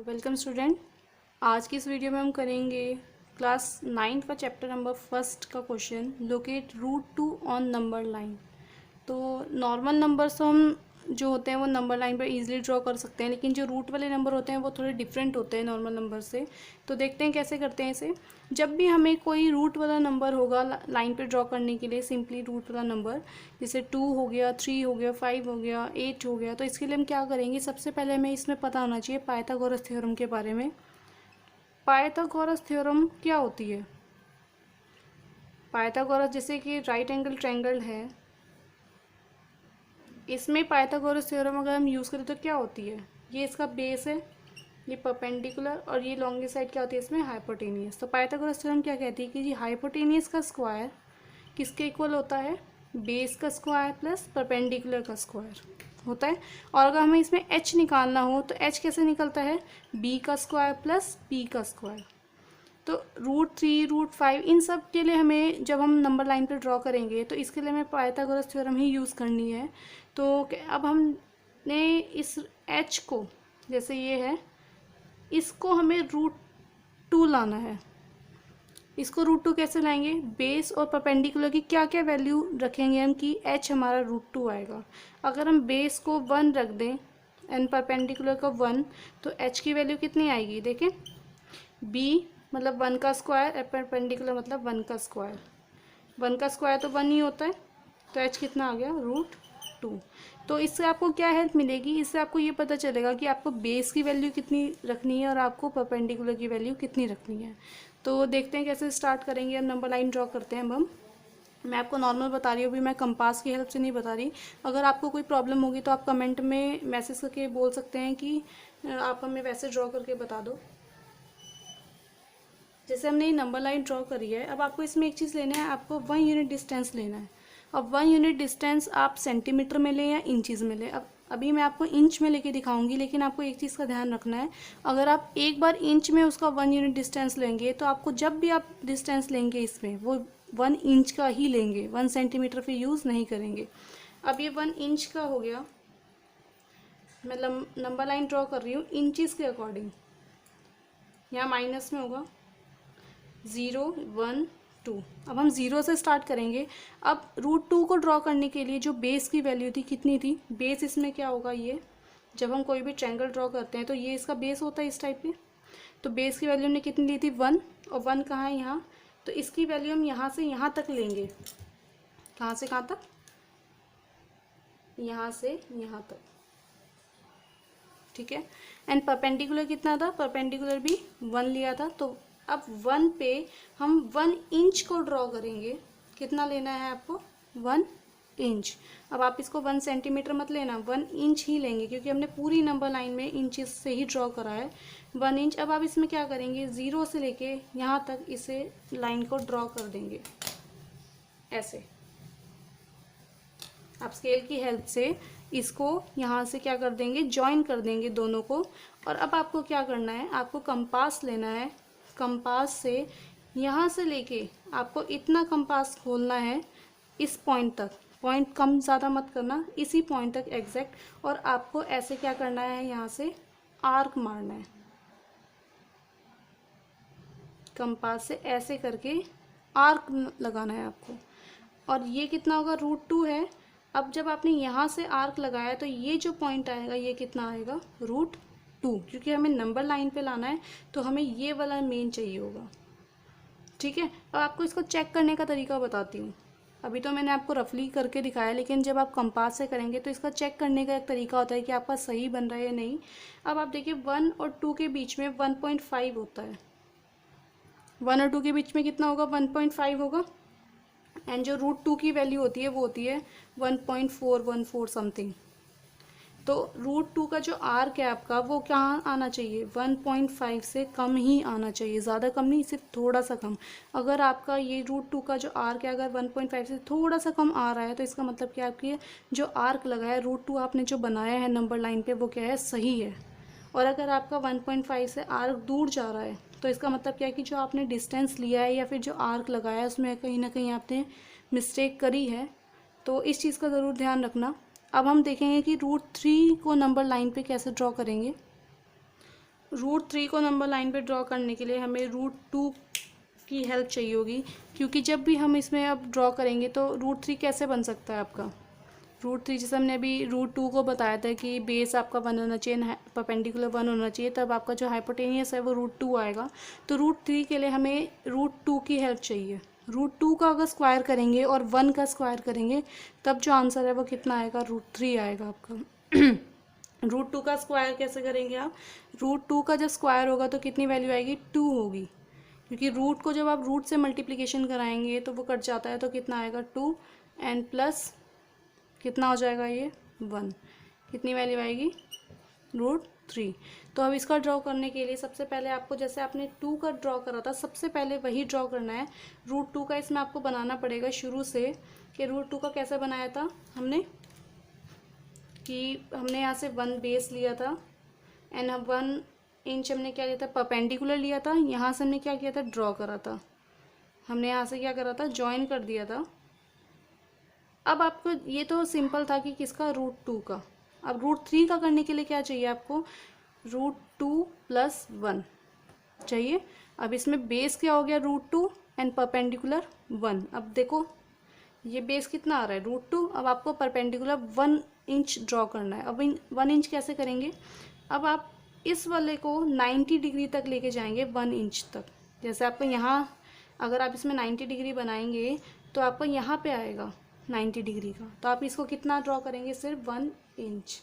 Welcome student. आज की इस वीडियो में हम करेंगे क्लास 9 का चैप्टर नंबर फर्स्ट का question, locate root two on number line. तो नॉर्मल नंबर्स तो हम जो होते हैं वो नंबर लाइन पर इजीली ड्रॉ कर सकते हैं, लेकिन जो रूट वाले नंबर होते हैं वो थोड़े डिफरेंट होते हैं नॉर्मल नंबर से। तो देखते हैं कैसे करते हैं इसे। जब भी हमें कोई रूट वाला नंबर होगा लाइन पे ड्रॉ करने के लिए, सिंपली रूट वाला नंबर, जैसे 2 हो गया, 3 हो गया, 5 हो गया, 8 हो गया, तो इसके लिए हम क्या करेंगे, सबसे पहले हमें इसमें पता होना चाहिए पाइथागोरस थ्योरम के बारे में। पाइथागोरस थ्योरम क्या होती है? पाइथागोरस जैसे कि राइट एंगल ट्रायंगल है, इसमें पाइथागोरस थ्योरम अगर हम यूज़ करें तो क्या होती है, ये इसका बेस है, ये परपेंडिकुलर, और ये लॉन्गी साइड क्या होती है इसमें, हाइपोटेनियस। तो पाइथागोरस थ्योरम क्या कहती है कि जी हाइपोटेनियस का स्क्वायर किसके इक्वल होता है, बेस का स्क्वायर प्लस परपेंडिकुलर का स्क्वायर होता है। और अगर हमें इसमें h निकालना हो तो h कैसे निकलता है, b का स्क्वायर प्लस p का स्क्वायर। तो √3, √5 इन सब के लिए हमें, जब हम नंबर लाइन पे ड्रॉ करेंगे तो इसके लिए हमें पाइथागोरस थ्योरम ही यूज़ करनी है। तो अब हमने इस h को, जैसे ये है, इसको हमें √2 लाना है। इसको √2 कैसे लाएंगे, बेस और परपेंडिकुलर की क्या क्या वैल्यू रखेंगे हम कि h हमारा √2 आएगा। अगर हम बेस को 1 रख दें एंड परपेंडिकुलर को 1, तो h की वैल्यू कितनी आएगी, देखें, b मतलब 1 का स्क्वायर, परपेंडिकुलर मतलब 1 का स्क्वायर। 1 का स्क्वायर तो 1 ही होता है, तो h कितना आ गया, √2। तो इससे आपको क्या हेल्प मिलेगी, इससे आपको ये पता चलेगा कि आपको बेस की वैल्यू कितनी रखनी है और आपको परपेंडिकुलर की वैल्यू कितनी रखनी है। तो देखते हैं कैसे स्टार्ट करेंगे। अब नंबर लाइन ड्रॉ करते हैं। अब हम, मैं आपको नॉर्मल बता रही हूँ, अभी मैं कंपास की हेल्प से नहीं बता रही। अगर आपको कोई प्रॉब्लम होगी तो आप कमेंट में मैसेज करके बोल सकते हैं कि आप हमें वैसे ड्रॉ करके बता दो। जैसे हमने ये नंबर लाइन ड्रॉ करी है, अब आपको इसमें एक चीज़ लेना है, आपको 1 यूनिट डिस्टेंस लेना है। अब 1 यूनिट डिस्टेंस आप सेंटीमीटर में लें या इंचज़ में लें। अब अभी मैं आपको इंच में लेके दिखाऊंगी, लेकिन आपको एक चीज़ का ध्यान रखना है, अगर आप एक बार इंच में उसका 1 यूनिट डिस्टेंस लेंगे तो आपको जब भी आप डिस्टेंस लेंगे इसमें वो 1 इंच का ही लेंगे, 1 सेंटीमीटर फिर यूज़ नहीं करेंगे। अब ये 1 इंच का हो गया, मैं नंबर लाइन ड्रॉ कर रही हूँ इंचज़ के अकॉर्डिंग। यहाँ माइनस में होगा 0, 1, 2। अब हम 0 से स्टार्ट करेंगे। अब √2 को ड्रॉ करने के लिए जो बेस की वैल्यू थी कितनी थी, बेस इसमें क्या होगा, ये जब हम कोई भी ट्रायंगल ड्रॉ करते हैं तो ये इसका बेस होता है इस टाइप के। तो बेस की वैल्यू हमने कितनी ली थी, 1, और 1 कहाँ है, यहाँ। तो इसकी वैल्यू हम यहाँ से यहाँ तक लेंगे। कहाँ से कहाँ तक, यहाँ से यहाँ तक, ठीक है। एंड परपेंडिकुलर कितना था, परपेंडिकुलर भी 1 लिया था। तो अब 1 पे हम 1 इंच को ड्रॉ करेंगे। कितना लेना है आपको, 1 इंच। अब आप इसको 1 सेंटीमीटर मत लेना, 1 इंच ही लेंगे, क्योंकि हमने पूरी नंबर लाइन में इंचेस से ही ड्रॉ करा है, 1 इंच। अब आप इसमें क्या करेंगे, 0 से लेके यहाँ तक इसे लाइन को ड्रॉ कर देंगे ऐसे। आप स्केल की हेल्प से इसको यहाँ से क्या कर देंगे, जॉइन कर देंगे दोनों को। और अब आपको क्या करना है, आपको कंपास लेना है। कंपास से यहाँ से लेके आपको इतना कंपास खोलना है इस पॉइंट तक, पॉइंट कम ज़्यादा मत करना, इसी पॉइंट तक एग्जैक्ट। और आपको ऐसे क्या करना है, यहाँ से आर्क मारना है, कंपास से ऐसे करके आर्क लगाना है आपको। और ये कितना होगा, √2 है। अब जब आपने यहाँ से आर्क लगाया तो ये जो पॉइंट आएगा ये कितना आएगा, √2, क्योंकि हमें नंबर लाइन पे लाना है तो हमें ये वाला मेन चाहिए होगा, ठीक है। अब आपको इसको चेक करने का तरीका बताती हूँ। अभी तो मैंने आपको रफली करके दिखाया, लेकिन जब आप कंपास से करेंगे तो इसका चेक करने का एक तरीका होता है कि आपका सही बन रहा है या नहीं। अब आप देखिए 1 और 2 के बीच में 1.5 होता है, 1 और 2 के बीच में कितना होगा, 1.5 होगा। एंड जो √2 की वैल्यू होती है वो होती है 1.414 समथिंग। तो √2 का जो आर्क है आपका वो कहाँ आना चाहिए, 1.5 से कम ही आना चाहिए, ज़्यादा कम नहीं, सिर्फ थोड़ा सा कम। अगर आपका ये √2 का जो आर्क है अगर 1.5 से थोड़ा सा कम आ रहा है तो इसका मतलब कि आपकी जो आर्क लगा है, √2 आपने जो बनाया है नंबर लाइन पे, वो क्या है, सही है। और अगर आपका 1.5 से आर्क दूर जा रहा है तो इसका मतलब क्या है कि जो आपने डिस्टेंस लिया है या फिर जो आर्क लगाया है उसमें कहीं ना कहीं आपने मिस्टेक करी है। तो इस चीज़ का ज़रूर ध्यान रखना। अब हम देखेंगे कि √3 को नंबर लाइन पे कैसे ड्रॉ करेंगे। √3 को नंबर लाइन पे ड्रॉ करने के लिए हमें √2 की हेल्प चाहिए होगी, क्योंकि जब भी हम इसमें अब ड्रॉ करेंगे तो √3 कैसे बन सकता है आपका। √3 जैसे हमने अभी √2 को बताया था कि बेस आपका 1 होना चाहिए, परपेंडिकुलर 1 होना चाहिए, तब आपका जो हाइपोटेनियस है वो √2 आएगा। तो √3 के लिए हमें √2 की हेल्प चाहिए। √2 का अगर स्क्वायर करेंगे और 1 का स्क्वायर करेंगे तब जो आंसर है वो कितना आएगा, √3 आएगा आपका। √2 का स्क्वायर कैसे करेंगे आप, √2 का जब स्क्वायर होगा तो कितनी वैल्यू आएगी, 2 होगी, क्योंकि रूट को जब आप रूट से मल्टीप्लिकेशन कराएंगे तो वो कट जाता है, तो कितना आएगा 2 एंड प्लस कितना हो जाएगा ये 1, कितनी वैल्यू आएगी √3। तो अब इसका ड्रॉ करने के लिए सबसे पहले आपको, जैसे आपने 2 का ड्रॉ करा था, सबसे पहले वही ड्रॉ करना है। √2 का इसमें आपको बनाना पड़ेगा शुरू से, कि √2 का कैसे बनाया था हमने, कि हमने यहाँ से 1 बेस लिया था एंड 1 इंच हमने क्या लिया था, परपेंडिकुलर लिया था। यहाँ से हमने क्या किया था, ड्रॉ करा था, हमने यहाँ से क्या करा था, ज्वाइन कर दिया था। अब आपको ये तो सिंपल था कि किसका, √2 का। अब √3 का करने के लिए क्या चाहिए आपको, √2 + 1 चाहिए। अब इसमें बेस क्या हो गया, √2 एंड परपेंडिकुलर 1। अब देखो ये बेस कितना आ रहा है, √2। अब आपको परपेंडिकुलर 1 इंच ड्रॉ करना है। अब 1 इंच कैसे करेंगे, अब आप इस वाले को 90 डिग्री तक लेके जाएंगे, 1 इंच तक। जैसे आपको यहाँ, अगर आप इसमें 90 डिग्री बनाएंगे तो आपको यहाँ पे आएगा 90 डिग्री का, तो आप इसको कितना ड्रॉ करेंगे, सिर्फ 1 इंच।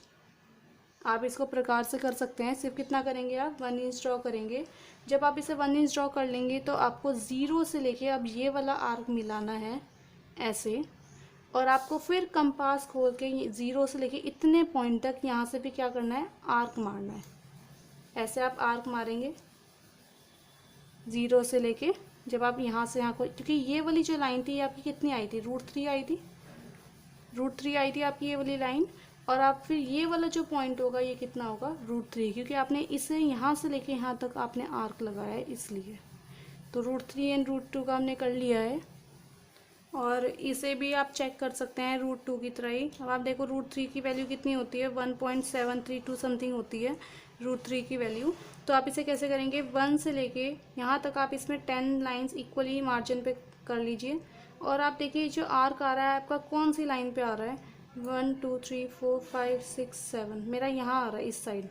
आप इसको प्रकार से कर सकते हैं, सिर्फ कितना करेंगे आप, 1 इंच ड्रॉ करेंगे। जब आप इसे 1 इंच ड्रॉ कर लेंगे तो आपको 0 से लेके अब ये वाला आर्क मिलाना है ऐसे, और आपको फिर कंपास खोल के 0 से लेके इतने पॉइंट तक यहाँ से भी क्या करना है, आर्क मारना है। ऐसे आप आर्क मारेंगे 0 से लेके, जब आप यहाँ से यहाँ को, क्योंकि ये वाली जो लाइन थी ये आपकी कितनी आई थी, √3 आई थी, √3 आई थी आपकी ये वाली लाइन। और आप फिर ये वाला जो पॉइंट होगा ये कितना होगा, √3, क्योंकि आपने इसे यहाँ से लेके यहाँ तक आपने आर्क लगाया है इसलिए। तो √3 एंड √2 का हमने कर लिया है, और इसे भी आप चेक कर सकते हैं √2 की तरह ही। अब आप देखो √3 की वैल्यू कितनी होती है, 1.732 समथिंग होती है √3 की वैल्यू। तो आप इसे कैसे करेंगे, 1 से लेके यहाँ तक आप इसमें 10 लाइंस इक्वली मार्जिन पे कर लीजिए। और आप देखिए जो आर्क आ रहा है आपका कौन सी लाइन पे आ रहा है, 1 2 3 4 5 6 7 मेरा यहाँ आ रहा है इस साइड।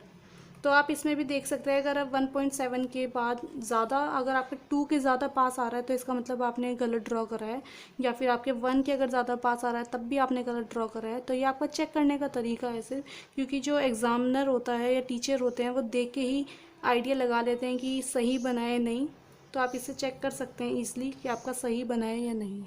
तो आप इसमें भी देख सकते हैं, अगर आप 1.7 के बाद ज़्यादा, अगर आपके 2 के ज़्यादा पास आ रहा है तो इसका मतलब आपने गलत ड्रॉ करा है, या फिर आपके 1 के अगर ज़्यादा पास आ रहा है तब भी आपने गलत ड्रॉ करा है। तो ये आपका चेक करने का तरीका है सिर्फ, क्योंकि जो एग्ज़ामिनर होता है या टीचर होते हैं वो देख के ही आइडिया लगा लेते हैं कि सही बना है नहीं। तो आप इसे चेक कर सकते हैं ईज़िली कि आपका सही बना है या नहीं।